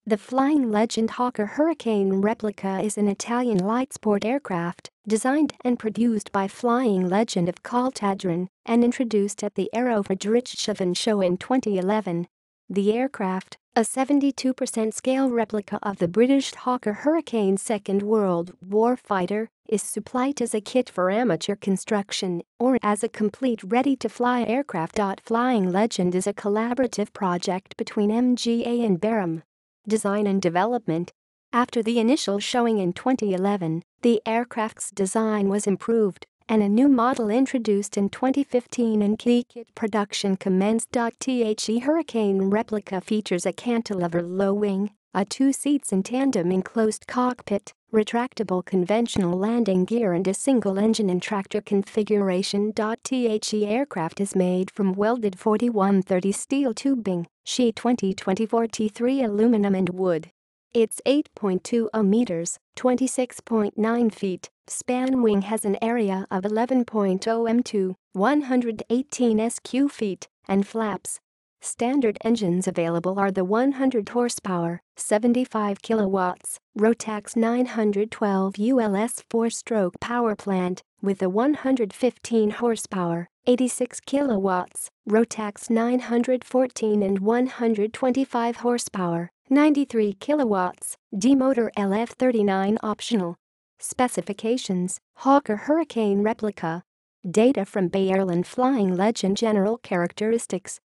The Flying Legend Hawker Hurricane Replica is an Italian light sport aircraft designed and produced by Flying Legend of Caltagirone and introduced at the AERO Friedrichshafen show in 2011. The aircraft, a 72% scale replica of the British Hawker Hurricane Second World War fighter, is supplied as a kit for amateur construction or as a complete ready-to-fly aircraft. Flying Legend is a collaborative project between MGA and Barum. Design and development. After the initial showing in 2011, the aircraft's design was improved and a new model introduced in 2015 and key kit production commenced. The Hurricane Replica features a cantilever low wing, a 2 seats in tandem enclosed cockpit, retractable conventional landing gear and a single engine and tractor configuration. The aircraft is made from welded 4130 steel tubing, sheet 2024 T3 aluminum and wood. Its 8.20 meters, 26.9 feet, span wing has an area of 11.0 m2, 118 sq feet, and flaps. Standard engines available are the 100 horsepower, 75 kilowatts, Rotax 912 ULS 4-stroke power plant with a 115 horsepower, 86 kilowatts, Rotax 914 and 125 horsepower, 93 kilowatts, D-motor LF39 optional. Specifications: Hawker Hurricane Replica. Data from Bayer Flying Legend. General characteristics.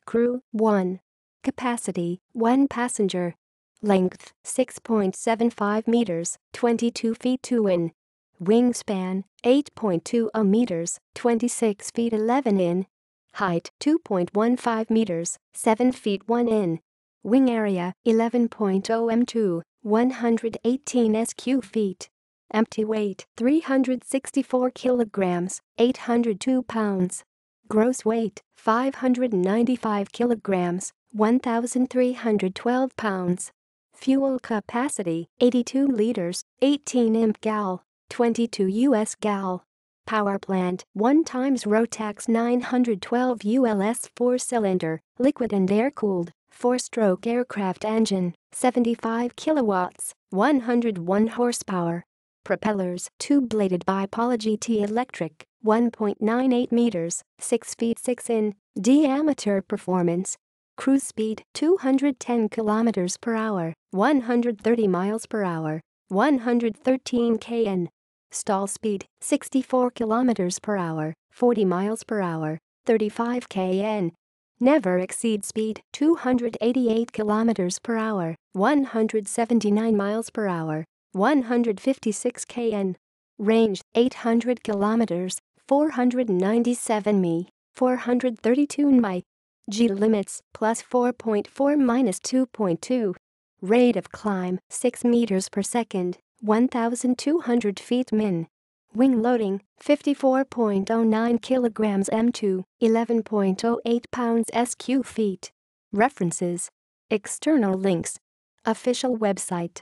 Crew 1. Capacity 1 passenger. Length 6.75 meters, 22 feet 2 in. Wingspan 8.20 meters, 26 feet 11 in. Height 2.15 meters, 7 feet 1 in. Wing area 11.0 m2, 118 sq feet. Empty weight 364 kilograms, 802 pounds. Gross weight 595 kilograms, 1,312 pounds. Fuel capacity 82 liters, 18 imp gal, 22 US gal. Power plant 1 times Rotax 912 ULS 4-cylinder, liquid and air-cooled, 4-stroke aircraft engine, 75 kilowatts, 101 horsepower. Propellers 2-bladed bipolar GT electric, 1.98 meters, 6 feet 6 in, diameter. Performance. Cruise speed 210 kilometers per hour, 130 miles per hour, 113 kn. Stall speed 64 kilometers per hour, 40 miles per hour, 35 kn. Never exceed speed 288 kilometers per hour, 179 miles per hour, 156 kn. Range 800 kilometers, 497 mi, 432 mi. G limits plus 4.4 minus 2.2. Rate of climb 6 meters per second, 1,200 feet min. Wing loading 54.09 kilograms m2, 11.08 pounds sq feet. References. External links. Official website.